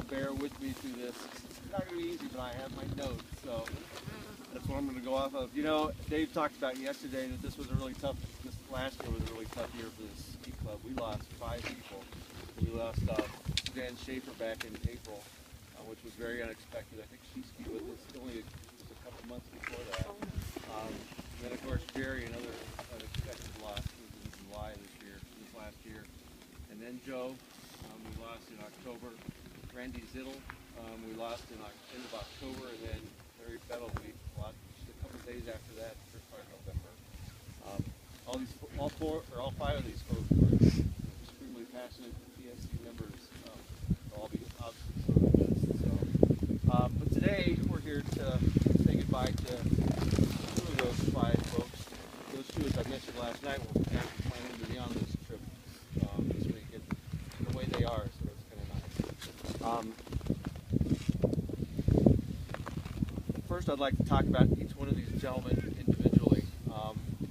bear with me through this. It's not going to be easy, but I have my notes, so that's what I'm going to go off of. You know, Dave talked about yesterday that this last year was a really tough year for this ski club. We lost 5 people. We lost Suzanne Schaefer back in April, which was very unexpected. I think she skied with us only just a couple months before that. And then, of course, Jerry, another unexpected loss, was in July this last year. And then Joe, we lost in October. Randy Zittel, we lost in end of October, and then Larry Fettel, we lost just a couple days after that, first part of November. All 5 of these folks were extremely passionate PSC members. They'll all be obviously missed. So, but today we're here to say goodbye to 2 of those 5 folks. Those 2, as I mentioned last night, were planning to be on this trip this week, and the way they are, so it's kind of nice. First, I'd like to talk about each one of these gentlemen individually.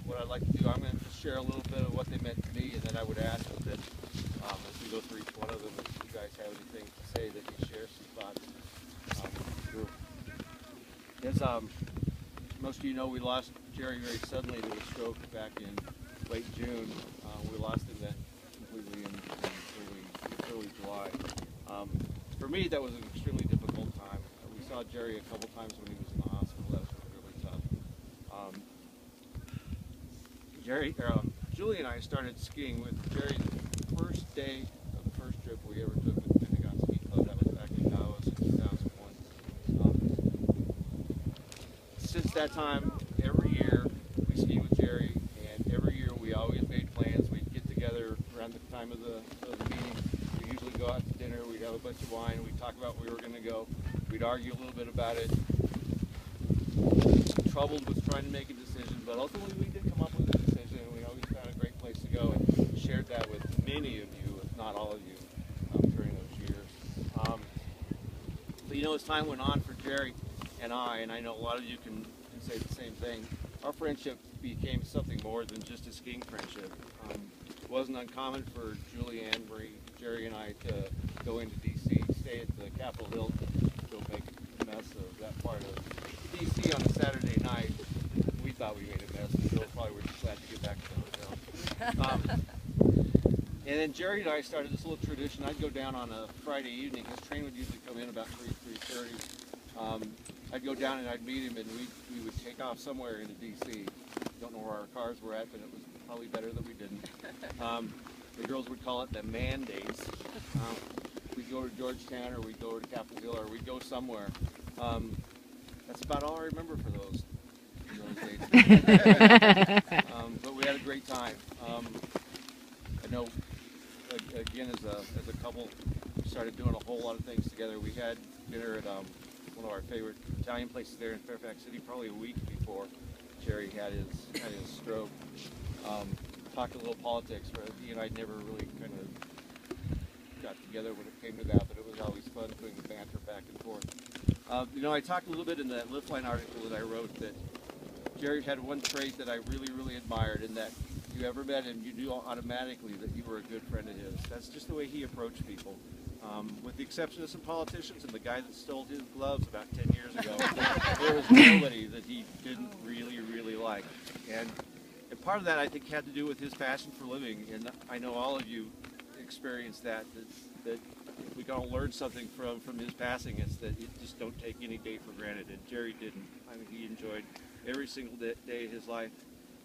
What I'd like to do, I'm going to just share a little bit of what they meant to me, and then I would ask that as we go through each one of them, if you guys have anything to say, that you share some thoughts. As most of you know, we lost Jerry very suddenly to a stroke back in late June. We lost him then completely in early July. For me, that was an extremely difficult time. We saw Jerry a couple times when he was in the hospital. That was really tough. Julie and I started skiing with Jerry the first day of the first trip we ever took with the Pentagon Ski Club. That was back in Dallas in 2001. Since that time, every year we skied with Jerry, and every year we always made plans. We'd get together around the time of the meeting. We'd usually go out to dinner. We'd have a bunch of wine. We'd talk about where we were going to go. We'd argue a little bit about it. Troubled with trying to make a decision, but ultimately we did come up with a decision, and we always found a great place to go, and shared that with many of you, if not all of you, during those years. But you know, as time went on for Jerry and I know a lot of you can say the same thing, our friendship became something more than just a skiing friendship. It wasn't uncommon for Julie, Ann, Marie, Jerry, and I to go into D.C., stay at the Capitol Hill, go make a mess of that part of D.C. on a Saturday night. We thought we made a mess, and Bill probably were just glad to get back to the hotel. And then Jerry and I started this little tradition. I'd go down on a Friday evening. His train would usually come in about 3:30. I'd go down and I'd meet him, and we would take off somewhere into D.C. Don't know where our cars were at, but it was probably better that we didn't. The girls would call it the man days. We'd go to Georgetown, or we'd go to Capitol Hill, or we'd go somewhere. That's about all I remember for those days. But we had a great time. I know, again, as a couple, we started doing a whole lot of things together. We had dinner at one of our favorite Italian places there in Fairfax City, probably a week before Jerry had his stroke. Talked a little politics. He and I never really kind of got together when it came to that, but it was always fun putting the banter back and forth. You know, I talked a little bit in that Liftline article that I wrote that Jerry had one trait that I really, really admired, and that if you ever met him, you knew automatically that you were a good friend of his. That's just the way he approached people. With the exception of some politicians and the guy that stole his gloves about 10 years ago, there was nobody that he didn't really, really like. And part of that, I think, had to do with his passion for living, and I know all of you experienced that if we can all learn something from his passing, it's that you just don't take any day for granted, and Jerry didn't. I mean, he enjoyed every single day of his life.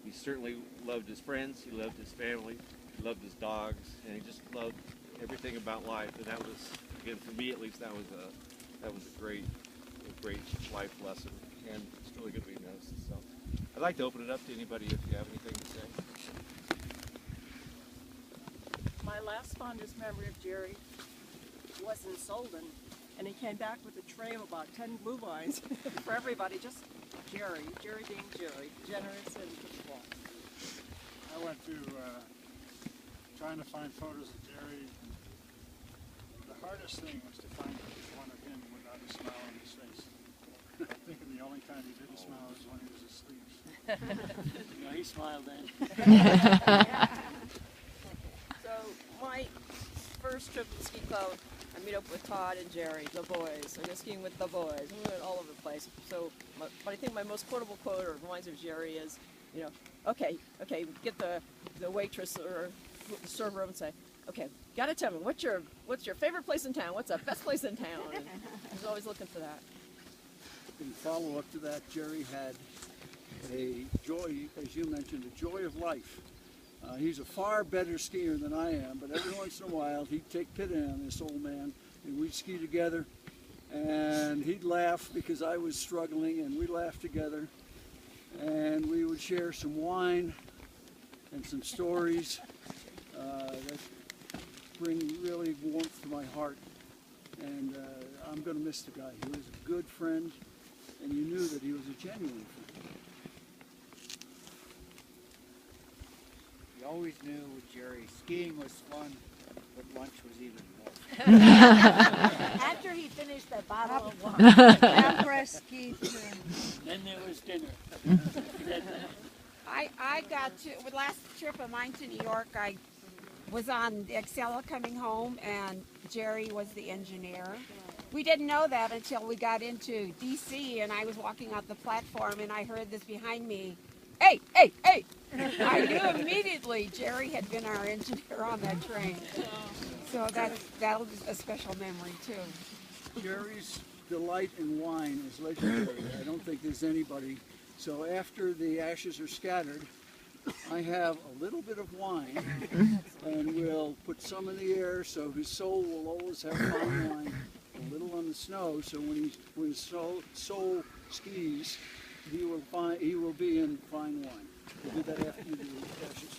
He certainly loved his friends, he loved his family, he loved his dogs, and he just loved everything about life. And that was, again, for me at least, that was a great life lesson, and it's really good to be missed. So I'd like to open it up to anybody if you have anything to say. My last fondest memory of Jerry was in Solden, and he came back with a tray of about 10 blue vines for everybody. Just Jerry being Jerry, generous and beautiful. I went through trying to find photos of Jerry. The hardest thing was to find one of him without a smile on his face. I think the only time he didn't smile was when he was asleep. You know, he smiled then. So my first trip to Ski Club, I meet up with Todd and Jerry, the boys. I go skiing with the boys. We went all over the place. So, but I think my most quotable quote or reminds of Jerry is, you know, okay, get the waitress or the server up and say, okay, gotta tell me what's your favorite place in town? What's the best place in town? And he's always looking for that. In follow-up to that, Jerry had a joy, as you mentioned, a joy of life. He's a far better skier than I am, but every once in a while he'd take pity on this old man, and we'd ski together, and he'd laugh because I was struggling, and we'd laugh together, and we would share some wine and some stories that bring really warmth to my heart, and I'm going to miss the guy. He was a good friend, and you knew that he was a genuine friend. You always knew with Jerry, skiing was fun, but lunch was even more. After he finished that bottle of wine. Après-ski. Then there was dinner. I got to, with last trip of mine to New York, I was on the Excella coming home, and Jerry was the engineer. We didn't know that until we got into D.C., and I was walking out the platform, and I heard this behind me, hey, hey, hey! I knew immediately Jerry had been our engineer on that train. So that was a special memory, too. Jerry's delight in wine is legendary. I don't think there's anybody. So after the ashes are scattered, I have a little bit of wine, and we'll put some in the air so his soul will always have fine wine, a little on the snow, so when his soul skis, he will be in fine wine. We'll do that after you do the ashes.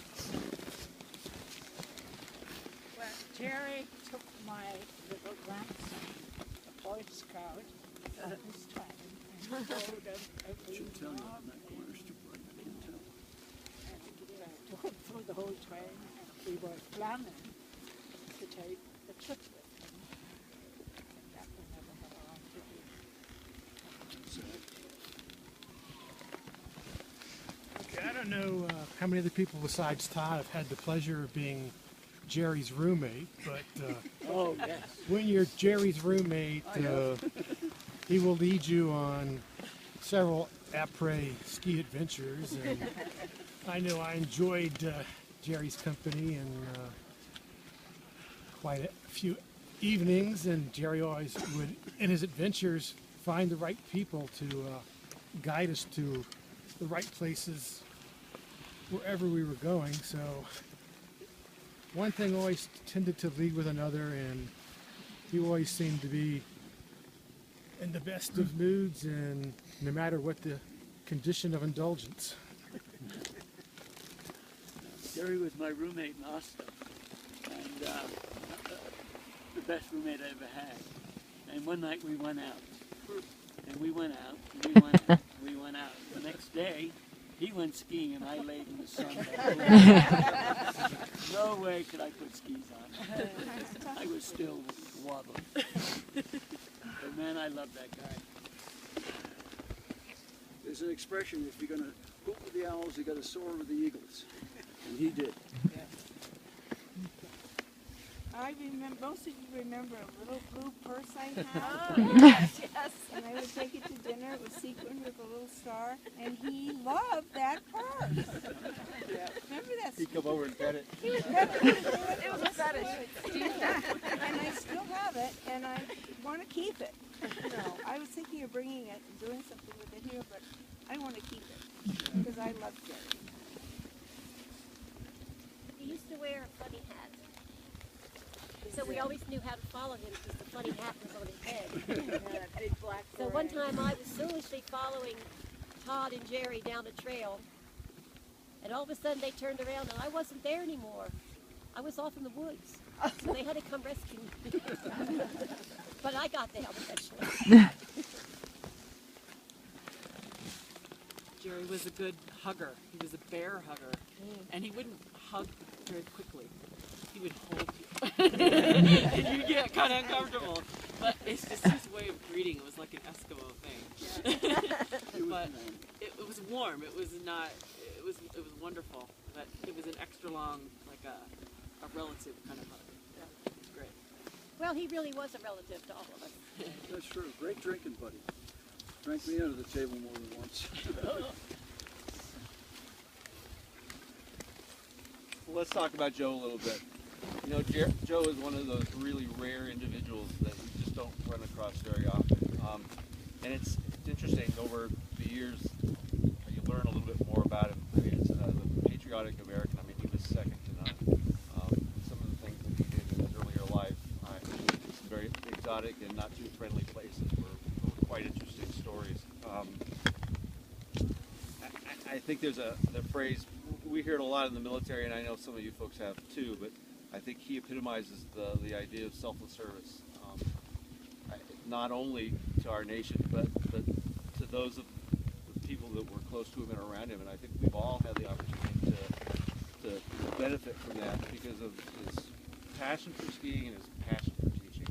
Well, Jerry took my little grandson, a Boy Scout, on his train and told him every Should tell you morning. on that corner's too bright, I can't tell. And took him through the whole train, and we were planning to take the trip with him. And that we never got around to do. Okay, I don't know how many other people besides Todd have had the pleasure of being Jerry's roommate, but Oh, yes. when you're Jerry's roommate, he will lead you on several après-ski adventures, and I know I enjoyed Jerry's company and quite a few evenings, and Jerry always would, in his adventures, find the right people to guide us to the right places wherever we were going. So one thing always tended to lead with another, and he always seemed to be in the best of moods, and no matter what the condition of indulgence. Jerry was my roommate in Austin, and the best roommate I ever had. And one night we went out, and we went out, and we went out, and we went out. The next day, he went skiing, and I laid in the sun. No way could I put skis on. I was still wobbling. But man, I love that guy. There's an expression, if you're going to hoop with the owls, you got to soar with the eagles. And he did. I remember, most of you remember a little blue purse I had. Oh, yes, yes. And I would take it to dinner. It was sequined with a little star, and he loved that purse. Remember that? He'd come over and pet it. He was petting it. It was a fetish. And I still have it, and I want to keep it. You know, I was thinking of bringing it and doing something with it here, but I want to keep it because I love Jerry. He used to wear a funny hat. So we always knew how to follow him because the funny hat was on his head. Yeah, big black So one beret. time I was foolishly following Todd and Jerry down the trail, and all of a sudden they turned around and I wasn't there anymore. I was off in the woods. So they had to come rescue me. But I got them eventually. Jerry was a good hugger. He was a bear hugger. And he wouldn't hug very quickly. He would hold you. And you get kind of uncomfortable. But it's just his way of greeting. It was like an Eskimo thing. But it was warm. It was not, it was wonderful. But it was an extra long, like a relative kind of hug. Yeah, it was great. Well, he really was a relative to all of us. That's true. Great drinking buddy. Drank me under the table more than once. Well, let's talk about Joe a little bit. You know, Joe is one of those really rare individuals that you just don't run across very often. And it's interesting, over the years, you learn a little bit more about him. I mean, it's a patriotic American. I mean, he was second to none. Some of the things that he did in his earlier life, some very exotic and not too friendly places were quite interesting stories. I think there's the phrase, we hear it a lot in the military, and I know some of you folks have too, but I think he epitomizes the idea of selfless service, not only to our nation, but to those of the people that were close to him and around him. And I think we've all had the opportunity to benefit from that because of his passion for skiing and his passion for teaching.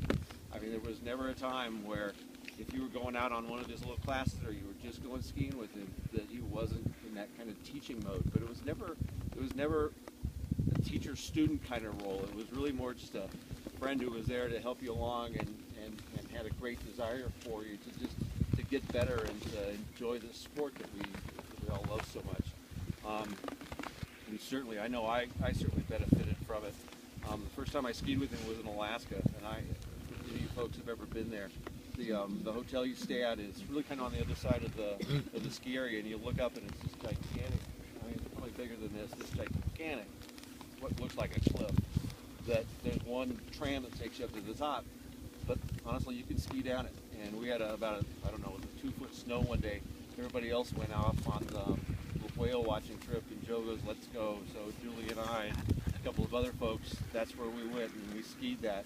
I mean, there was never a time where if you were going out on one of his little classes or you were just going skiing with him, that he wasn't in that kind of teaching mode. But it was never a teacher-student kind of role. It was really more just a friend who was there to help you along and had a great desire for you to get better and to enjoy the sport that we all love so much. And certainly, I know I certainly benefited from it. The first time I skied with him was in Alaska, and if you folks have ever been there, the hotel you stay at is really kind of on the other side of the ski area, and you look up and it's just gigantic. I mean, it's probably bigger than this. This gigantic, what looks like a cliff. That there's one tram that takes you up to the top, but honestly, you can ski down it. And we had about a 2-foot snow one day. Everybody else went off on the whale watching trip, and Joe goes, "Let's go." So Julie and I, and a couple of other folks, that's where we went, and we skied that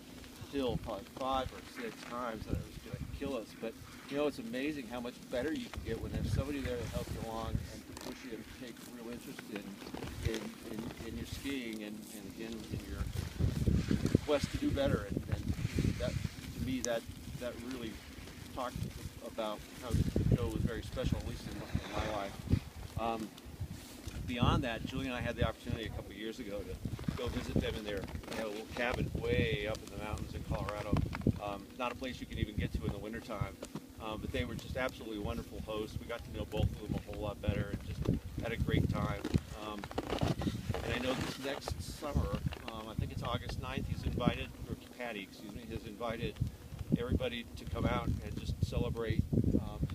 hill probably 5 or 6 times, and it was going to kill us. But you know, it's amazing how much better you can get when there's somebody there to help you along and to push you and take real interest in your skiing and again in your quest to do better. And that, to me, that really talked about how Joe was very special, at least in my life. Beyond that, Julie and I had the opportunity a couple of years ago to go visit them in their little cabin way up in the mountains in Colorado. Not a place you can even get to in the wintertime, but they were just absolutely wonderful hosts. We got to know both of them a whole lot better and just had a great time. And I know this next summer, I think it's August 9th, Patty has invited everybody to come out and just celebrate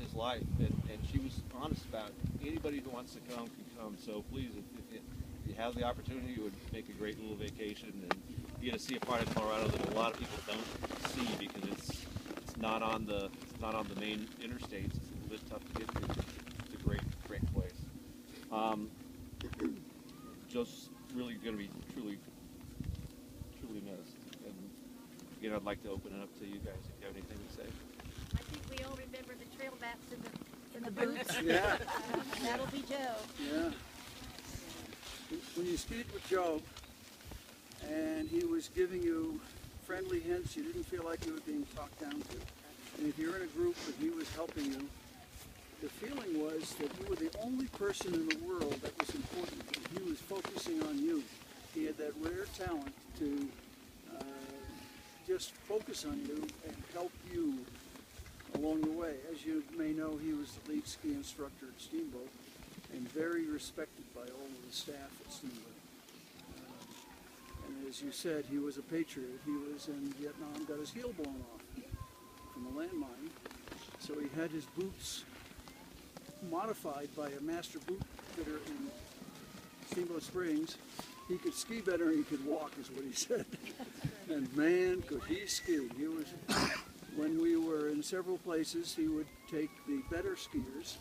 his life. And she was honest about it. Anybody who wants to come can come. So please, if you have the opportunity, it would make a great little vacation. And you get to see a part of Colorado that a lot of people don't see because it's not on the main interstates. It's a little bit tough to get to. It's a great place. Joe's really going to be truly missed. And again, I'd like to open it up to you guys if you have anything to say. I think we all remember the trail maps in the boots. Yeah. That'll be Joe. Yeah. When you skied with Joe and he was giving you friendly hints, you didn't feel like you were being talked down to. And if you're in a group and he was helping you, the feeling was that you were the only person in the world that was important. He was focusing on you. He had that rare talent to just focus on you and help you along the way. As you may know, he was the lead ski instructor at Steamboat and very respected by all of the staff at Steamboat. And as you said, he was a patriot. He was in Vietnam, got his heel blown off from a landmine. So he had his boots modified by a master boot fitter in Steamboat Springs. He could ski better and he could walk, is what he said. And man, could he ski. He was, when we were in several places, he would take the better skiers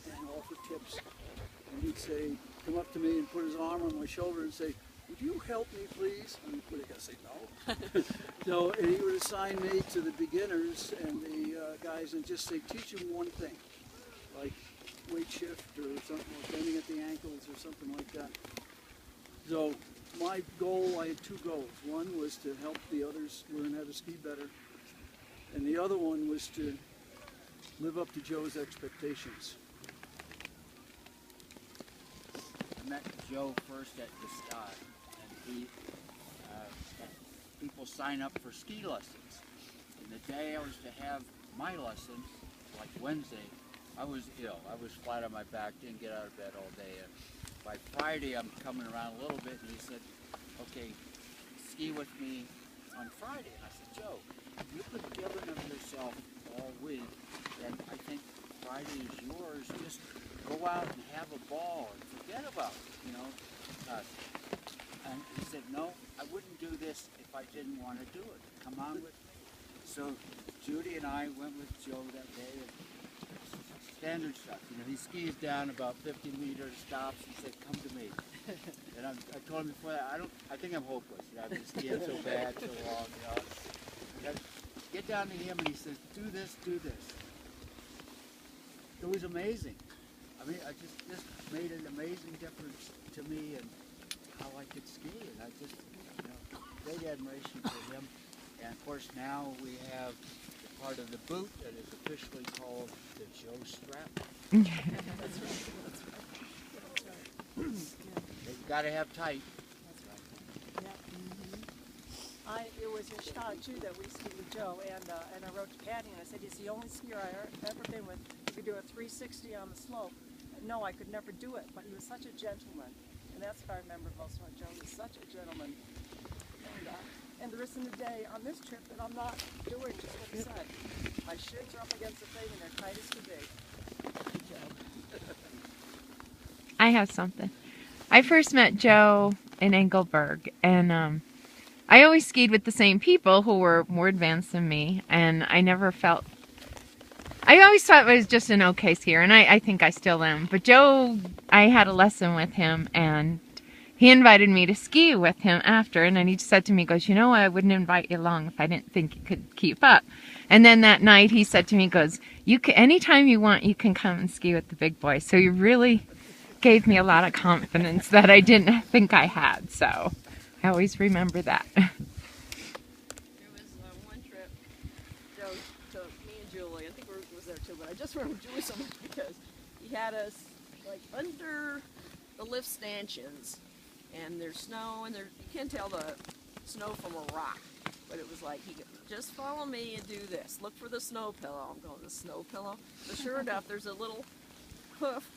and offer tips. And he'd say, come up to me and put his arm on my shoulder and say, would you help me, please? And what did I say, no? So, and he would assign me to the beginners and the guys and just say, teach them one thing, like weight shift or something, or bending at the ankles or something like that. So my goal, I had 2 goals. One was to help the others learn how to ski better, and the other one was to live up to Joe's expectations. I met Joe first at the and he people sign up for ski lessons. And the day I was to have my lesson, like Wednesday, I was ill. I was flat on my back, didn't get out of bed all day. And by Friday, I'm coming around a little bit, and he said, okay, ski with me on Friday. And I said, Joe, you've been giving of yourself all week, and I think Friday is yours. Just go out and have a ball and forget about, us. And he said, no, I wouldn't do this if I didn't want to do it. Come on with me. So Judy and I went with Joe that day, and standard stuff. He skis down about 50 meters, stops, and said, come to me. And I told him before that, I think I'm hopeless. I've been skiing so bad, so long, And I get down to him, and he says, do this, do this. It was amazing. I mean, this made an amazing difference to me and how I could ski. And I just, great admiration for him. And of course, now we have the part of the boot that is officially called the Joe Strap. That's right. You've got to have tight. It was in Stad too that we skied with Joe, and I wrote to Patty and I said, he's the only skier I've ever been with who could do a 360 on the slope. No, I could never do it, but he was such a gentleman, and that's what I remember most about Joe. He was such a gentleman. And the rest of the day on this trip that I'm not doing just what he said. My shins are up against the thing and they're tight as can be. I have something. I first met Joe in Engelberg, and I always skied with the same people who were more advanced than me, and I always thought I was just an okay skier, and I think I still am. But Joe, I had a lesson with him, and he invited me to ski with him after, and then he said to me, he goes, I wouldn't invite you along if I didn't think you could keep up. And then that night he said to me, he goes, anytime you want, you can come and ski with the big boys. So he really gave me a lot of confidence that I didn't think I had. So I always remember that. There was one trip, Joe took me and Julie, I think Ruth was there too, but I just remember Julie so much because he had us like under the lift stanchions. And there's snow, and you can't tell the snow from a rock. But it was like, just follow me and do this. Look for the snow pillow. I'm going, the snow pillow? But sure enough, there's a little hoof,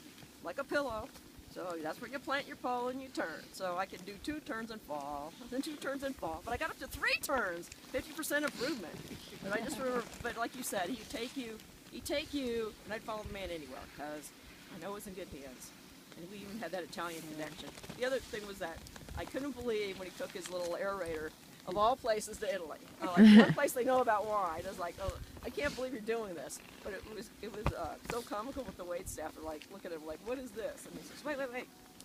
like a pillow. So that's where you plant your pole and you turn. So I could do 2 turns and fall, then 2 turns and fall. But I got up to 3 turns, 50% improvement. And I just remember, but like you said, he'd take you, and I'd follow the man anywhere, because I know it was in good hands. And we even had that Italian connection. The other thing was that I couldn't believe when he took his little aerator, of all places, to Italy. One place they know about wine. I was like, oh, I can't believe you're doing this. But it was so comical with the wait staff. They're like, look at him like, what is this? And he says, wait,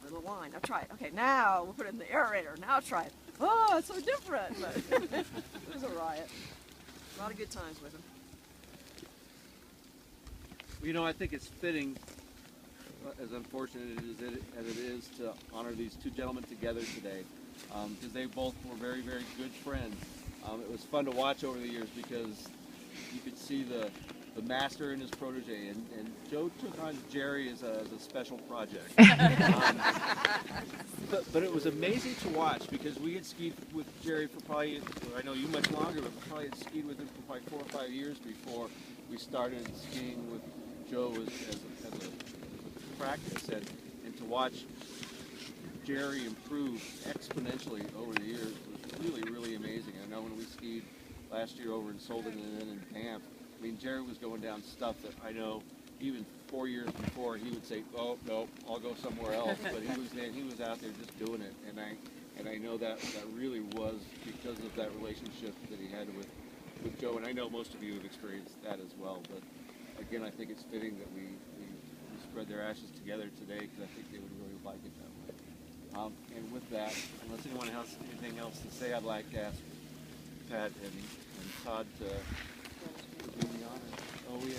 little wine. I'll try it. Okay, now we'll put it in the aerator. Now try it. Oh, it's so different. But it was a riot. A lot of good times with him. I think it's fitting, as unfortunate as it is, to honor these 2 gentlemen together today, because they both were very, very good friends. It was fun to watch over the years because you could see the master and his protege, and Joe took on Jerry as a special project. But it was amazing to watch because we had skied with Jerry for probably, I know you much longer, but we probably had skied with him for probably 4 or 5 years before we started skiing with Joe as a practice, and to watch Jerry improve exponentially over the years was really, really amazing. I know when we skied last year over in Solden and then in Camp, I mean, Jerry was going down stuff that I know even 4 years before he would say, oh, no, I'll go somewhere else. But he was out there just doing it. And I know that really was because of that relationship that he had with Joe. And I know most of you have experienced that as well. But again, I think it's fitting that we spread their ashes together today because I think they would really like it that way. And with that, unless anyone has anything else to say, I'd like to ask Pat and Todd to do the honor. Oh, yeah.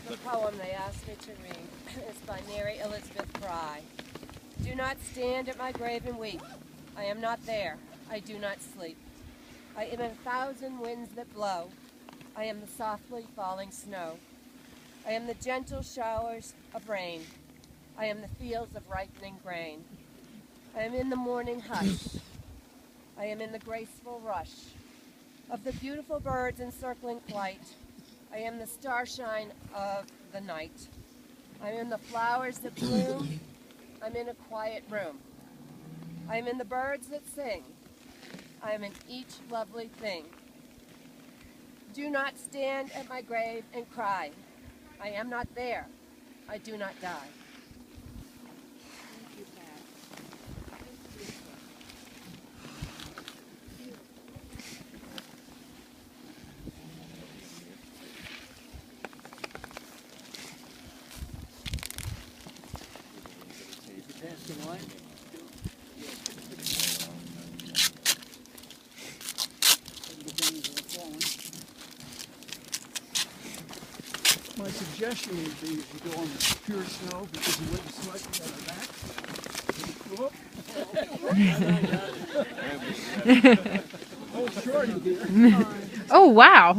The poem they asked me to read is by Mary Elizabeth Fry. Do not stand at my grave and weep. I am not there. I do not sleep. I am 1,000 winds that blow. I am the softly falling snow. I am the gentle showers of rain. I am the fields of ripening grain. I am in the morning hush. I am in the graceful rush of the beautiful birds in circling flight. I am the starshine of the night. I am in the flowers that bloom. I'm in a quiet room. I am in the birds that sing. I am in each lovely thing. Do not stand at my grave and cry. I am not there. I do not die. My suggestion would be if you go on the pure snow because you wouldn't slightly on the back. Oh, shorty here. Oh, wow.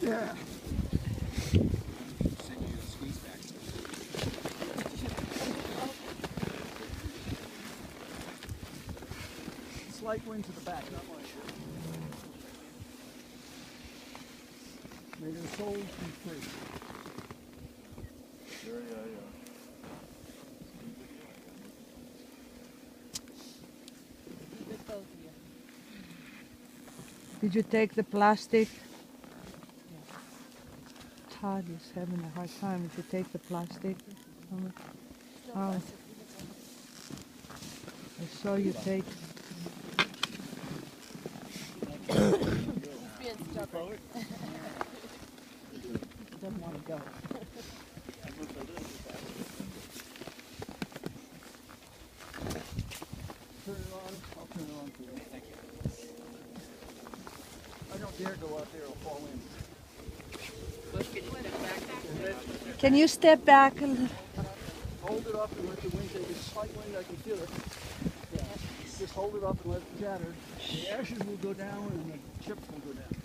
Yeah. Slight wind to the back, not much. May their souls be free. Did you take the plastic? Todd is having a hard time. Did you take the plastic? Oh. I saw you take. He's being stubborn. Doesn't want to go. Turn it on. I'll turn it on for you. Thank you. I don't dare go out there. I'll fall in. Can you step back a little? Hold it up and let the wind take a slight wind. I can feel it. Yeah. Just hold it up and let it chatter. The ashes will go down and the chips will go down.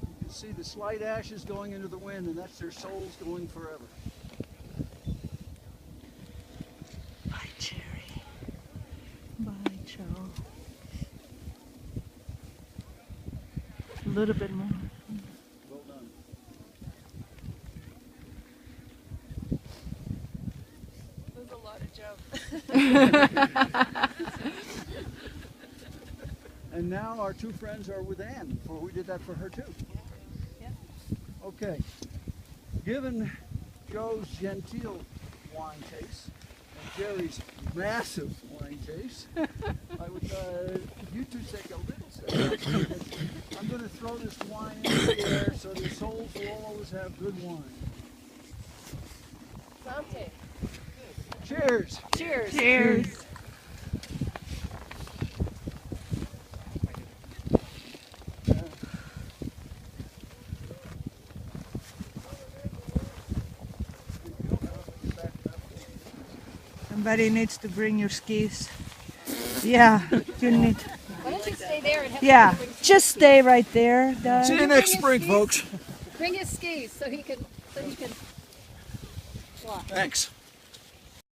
You can see the slight ashes going into the wind, and that's their souls going forever. Bye, Jerry. Bye, Joe. A little bit more. Well done. There's a lot of jokes. And now our two friends are with Ann, for we did that for her too. Okay. Given Joe's genteel wine taste and Jerry's massive wine taste, I would, you two take a little step. I'm going to throw this wine in the air so the souls will always have good wine. Sante. Cheers. Cheers. Cheers. Somebody needs to bring your skis. Yeah, you need. Why don't you stay there and have Yeah, just stay right there, Doug. See you next spring, folks. bring his skis so he can fly. Thanks.